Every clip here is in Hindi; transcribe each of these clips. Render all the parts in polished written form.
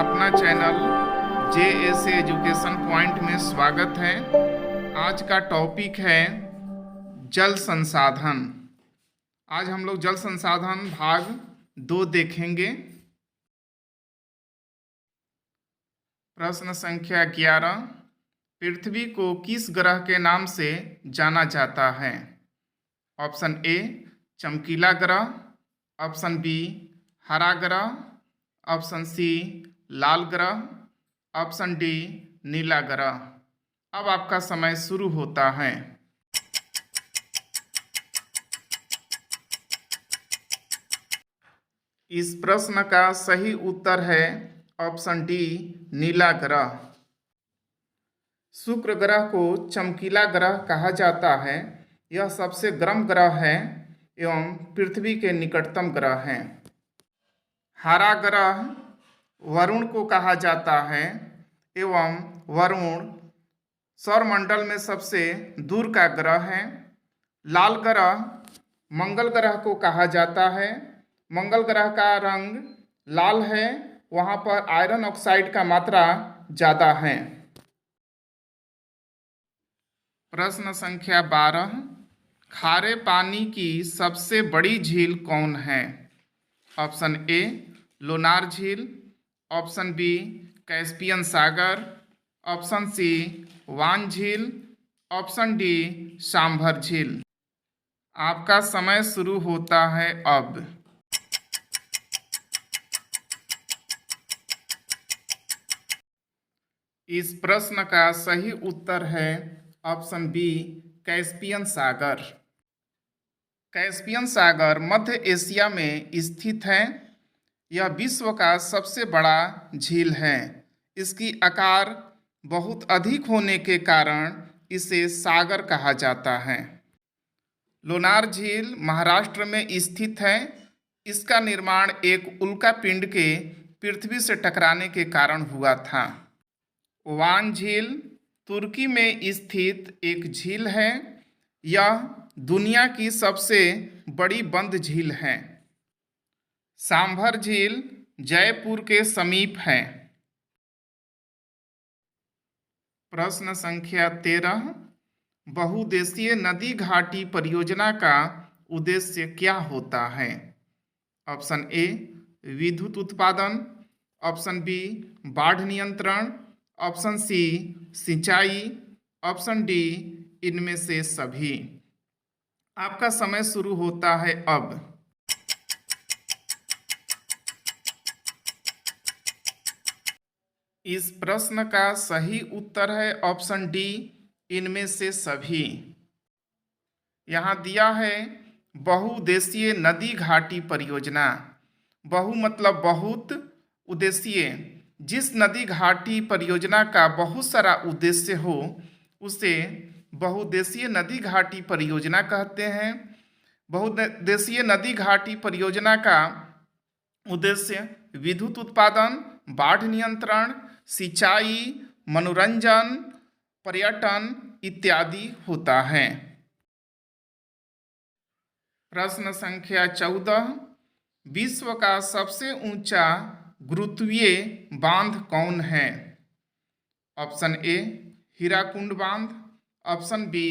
अपना चैनल JS एजुकेशन पॉइंट में स्वागत है। आज का टॉपिक है जल संसाधन। आज हम लोग जल संसाधन भाग 2 देखेंगे। प्रश्न संख्या 11, पृथ्वी को किस ग्रह के नाम से जाना जाता है? ऑप्शन ए चमकीला ग्रह, ऑप्शन बी हरा ग्रह, ऑप्शन सी लाल ग्रह, ऑप्शन डी नीला ग्रह। अब आपका समय शुरू होता है। इस प्रश्न का सही उत्तर है ऑप्शन डी नीला ग्रह। शुक्र ग्रह को चमकीला ग्रह कहा जाता है। यह सबसे गर्म ग्रह है एवं पृथ्वी के निकटतम ग्रह है। हरा ग्रह वरुण को कहा जाता है एवं वरुण सौरमंडल में सबसे दूर का ग्रह है। लाल ग्रह मंगल ग्रह को कहा जाता है। मंगल ग्रह का रंग लाल है, वहाँ पर आयरन ऑक्साइड का मात्रा ज़्यादा है। प्रश्न संख्या 12, खारे पानी की सबसे बड़ी झील कौन है? ऑप्शन ए लोनार झील, ऑप्शन बी कैस्पियन सागर, ऑप्शन सी वान झील, ऑप्शन डी सांभर झील। आपका समय शुरू होता है अब। इस प्रश्न का सही उत्तर है ऑप्शन बी कैस्पियन सागर। कैस्पियन सागर मध्य एशिया में स्थित है। यह विश्व का सबसे बड़ा झील है। इसकी आकार बहुत अधिक होने के कारण इसे सागर कहा जाता है। लोनार झील महाराष्ट्र में स्थित है। इसका निर्माण एक उल्का पिंड के पृथ्वी से टकराने के कारण हुआ था। वान झील तुर्की में स्थित एक झील है। यह दुनिया की सबसे बड़ी बंद झील है। सांभर झील जयपुर के समीप है। प्रश्न संख्या 13, बहुउद्देशीय नदी घाटी परियोजना का उद्देश्य क्या होता है? ऑप्शन ए विद्युत उत्पादन, ऑप्शन बी बाढ़ नियंत्रण, ऑप्शन सी सिंचाई, ऑप्शन डी इनमें से सभी। आपका समय शुरू होता है अब। इस प्रश्न का सही उत्तर है ऑप्शन डी इनमें से सभी। यहाँ दिया है बहुउद्देशीय नदी घाटी परियोजना। बहु मतलब बहुत, उद्देशीय जिस नदी घाटी परियोजना का बहुत सारा उद्देश्य हो उसे बहुउद्देशीय नदी घाटी परियोजना कहते हैं। बहुउद्देशीय नदी घाटी परियोजना का उद्देश्य विद्युत उत्पादन, बाढ़ नियंत्रण, सिंचाई, मनोरंजन, पर्यटन इत्यादि होता है। प्रश्न संख्या 14, विश्व का सबसे ऊंचा गुरुत्वीय बांध कौन है? ऑप्शन ए हीराकुंड बांध, ऑप्शन बी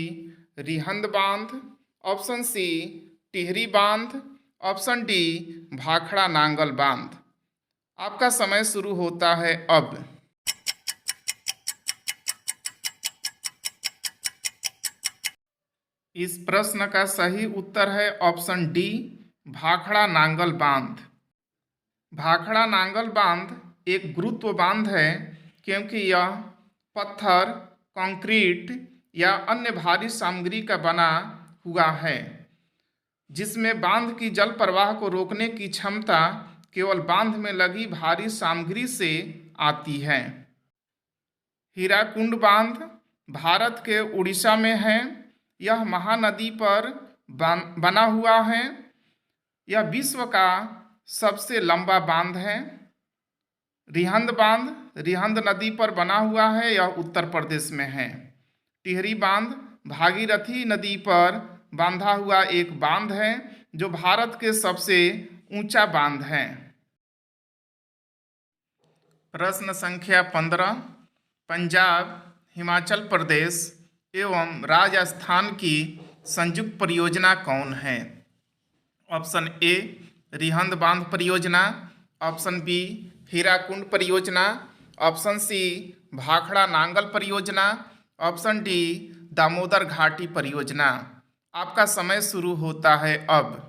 रिहंद बांध, ऑप्शन सी टिहरी बांध, ऑप्शन डी भाखड़ा नांगल बांध। आपका समय शुरू होता है अब। इस प्रश्न का सही उत्तर है ऑप्शन डी भाखड़ा नांगल बांध। भाखड़ा नांगल बांध एक गुरुत्व बांध है क्योंकि यह पत्थर, कंक्रीट या अन्य भारी सामग्री का बना हुआ है, जिसमें बांध की जल प्रवाह को रोकने की क्षमता केवल बांध में लगी भारी सामग्री से आती है। हीराकुंड बांध भारत के उड़ीसा में है। यह महानदी पर बना हुआ है। यह विश्व का सबसे लंबा बांध है। रिहंद बांध रिहंद नदी पर बना हुआ है। यह उत्तर प्रदेश में है। टिहरी बांध भागीरथी नदी पर बांधा हुआ एक बांध है जो भारत के सबसे ऊंचा बांध है। प्रश्न संख्या 15। पंजाब, हिमाचल प्रदेश एवं राजस्थान की संयुक्त परियोजना कौन है? ऑप्शन ए रिहंद बांध परियोजना, ऑप्शन बी हीराकुंड परियोजना, ऑप्शन सी भाखड़ा नांगल परियोजना, ऑप्शन डी दामोदर घाटी परियोजना। आपका समय शुरू होता है अब।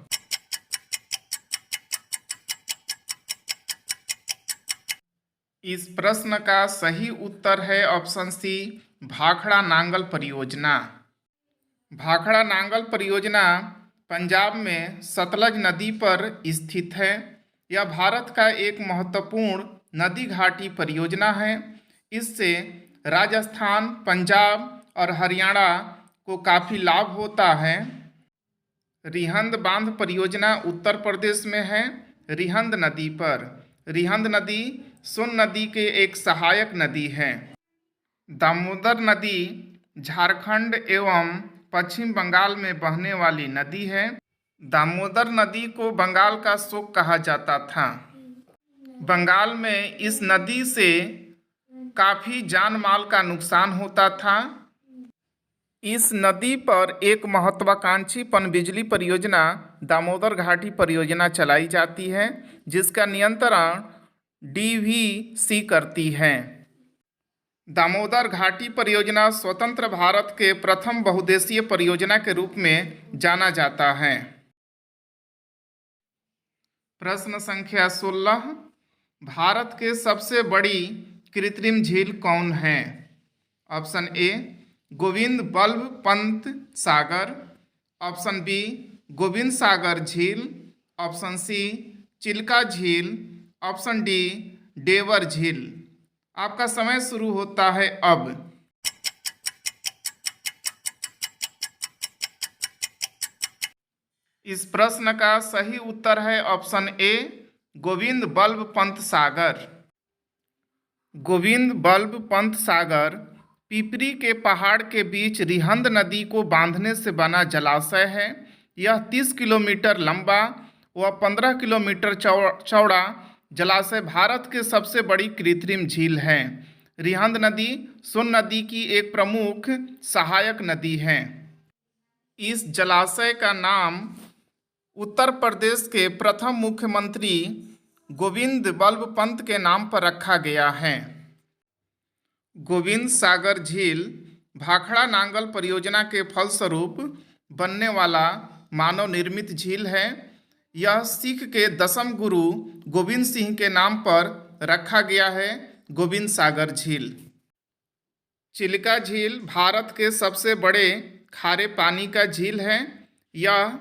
इस प्रश्न का सही उत्तर है ऑप्शन सी भाखड़ा नांगल परियोजना। भाखड़ा नांगल परियोजना पंजाब में सतलज नदी पर स्थित है। यह भारत का एक महत्वपूर्ण नदी घाटी परियोजना है। इससे राजस्थान, पंजाब और हरियाणा को काफ़ी लाभ होता है। रिहंद बांध परियोजना उत्तर प्रदेश में है, रिहंद नदी पर। रिहंद नदी सोन नदी के एक सहायक नदी है। दामोदर नदी झारखंड एवं पश्चिम बंगाल में बहने वाली नदी है। दामोदर नदी को बंगाल का शोक कहा जाता था। बंगाल में इस नदी से काफ़ी जान माल का नुकसान होता था। इस नदी पर एक महत्वाकांक्षी पनबिजली परियोजना दामोदर घाटी परियोजना चलाई जाती है, जिसका नियंत्रण DVC करती है। दामोदर घाटी परियोजना स्वतंत्र भारत के प्रथम बहुउद्देशीय परियोजना के रूप में जाना जाता है। प्रश्न संख्या 16। भारत के सबसे बड़ी कृत्रिम झील कौन है? Option A Govind Ballabh Pant Sagar, option B Govind Sagar झील, ऑप्शन सी चिल्का झील, ऑप्शन डी डेवर झील। आपका समय शुरू होता है अब। इस प्रश्न का सही उत्तर है ऑप्शन ए गोविंद बल्लभ पंत सागर। गोविंद बल्लभ पंत सागर पिपरी के पहाड़ के बीच रिहंद नदी को बांधने से बना जलाशय है। यह 30 किलोमीटर लंबा व 15 किलोमीटर चौड़ा जलाशय भारत के सबसे बड़ी कृत्रिम झील है। रिहंद नदी सोन नदी की एक प्रमुख सहायक नदी है। इस जलाशय का नाम उत्तर प्रदेश के प्रथम मुख्यमंत्री गोविंद बल्लभ पंत के नाम पर रखा गया है। गोविंद सागर झील भाखड़ा नांगल परियोजना के फलस्वरूप बनने वाला मानव निर्मित झील है। यह सिख के दसम गुरु गोविंद सिंह के नाम पर रखा गया है। गोविंद सागर झील। चिल्का झील भारत के सबसे बड़े खारे पानी का झील है। यह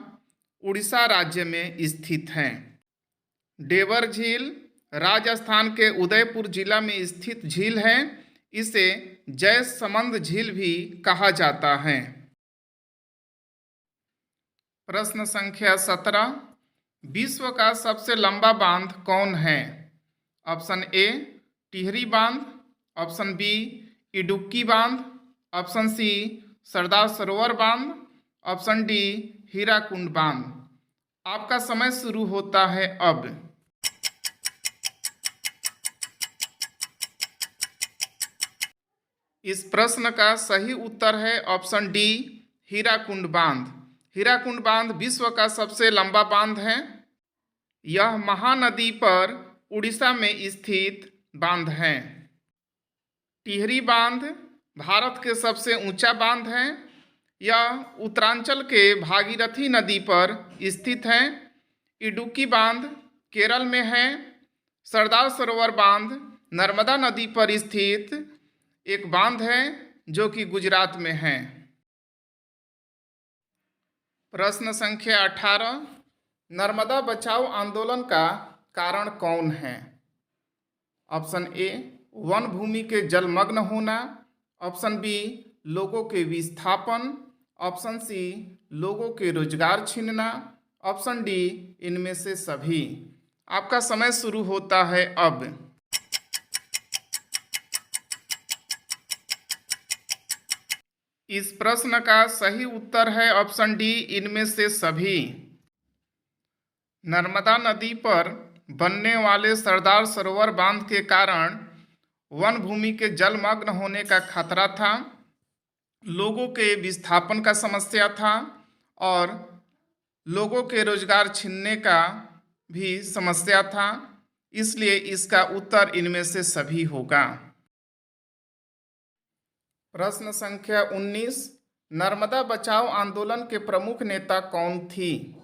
उड़ीसा राज्य में स्थित है। डेवर झील राजस्थान के उदयपुर जिला में स्थित झील है। इसे जयसमंद झील भी कहा जाता है। प्रश्न संख्या 17। विश्व का सबसे लंबा बांध कौन है? ऑप्शन ए टिहरी बांध, ऑप्शन बी इडुक्की बांध, ऑप्शन सी सरदार सरोवर बांध, ऑप्शन डी हीराकुंड बांध। आपका समय शुरू होता है अब। इस प्रश्न का सही उत्तर है ऑप्शन डी हीराकुंड बांध। हीराकुंड बांध विश्व का सबसे लंबा बांध है। यह महानदी पर उड़ीसा में स्थित बांध है। टिहरी बांध भारत के सबसे ऊंचा बांध है। यह उत्तरांचल के भागीरथी नदी पर स्थित है। इडुक्की बांध केरल में है। सरदार सरोवर बांध नर्मदा नदी पर स्थित एक बांध है जो कि गुजरात में है। प्रश्न संख्या 18। नर्मदा बचाओ आंदोलन का कारण कौन है? ऑप्शन ए वन भूमि के जलमग्न होना, ऑप्शन बी लोगों के विस्थापन, ऑप्शन सी लोगों के रोजगार छीनना, ऑप्शन डी इनमें से सभी। आपका समय शुरू होता है अब। इस प्रश्न का सही उत्तर है ऑप्शन डी इनमें से सभी। नर्मदा नदी पर बनने वाले सरदार सरोवर बांध के कारण वन भूमि के जलमग्न होने का खतरा था, लोगों के विस्थापन का समस्या था और लोगों के रोजगार छीनने का भी समस्या था। इसलिए इसका उत्तर इनमें से सभी होगा। प्रश्न संख्या 19, नर्मदा बचाओ आंदोलन के प्रमुख नेता कौन थी?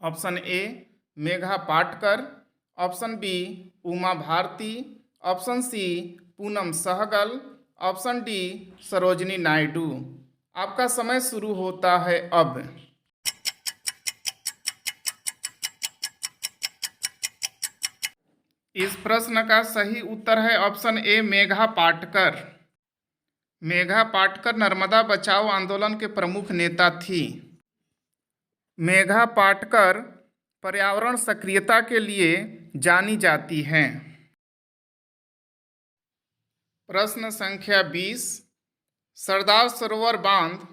Option A Medha Patkar, option B Uma Bharti, option C Poonam Sehgal, option D Sarojini Naidu. आपका समय शुरू होता है अब। इस प्रश्न का सही उत्तर है ऑप्शन ए मेघा पाटकर। मेघा पाटकर नर्मदा बचाओ आंदोलन के प्रमुख नेता थी। मेघा पाटकर पर्यावरण सक्रियता के लिए जानी जाती हैं। प्रश्न संख्या 20, सरदार सरोवर बांध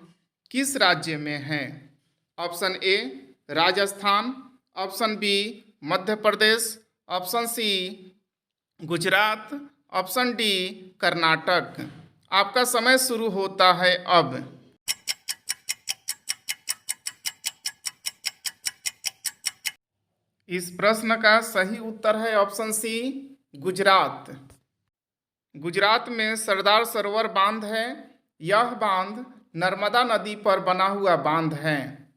किस राज्य में है? Option A Rajasthan, option B Madhya Pradesh, option C Gujarat, option D Karnataka. आपका समय शुरू होता है अब। इस प्रश्न का सही उत्तर है ऑप्शन सी गुजरात। गुजरात में सरदार सरोवर बांध है। यह बांध नर्मदा नदी पर बना हुआ बांध है।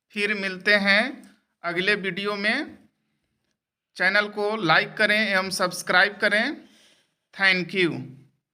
फिर मिलते हैं अगले वीडियो में। चैनल को लाइक करें एवं सब्सक्राइब करें। Thank you.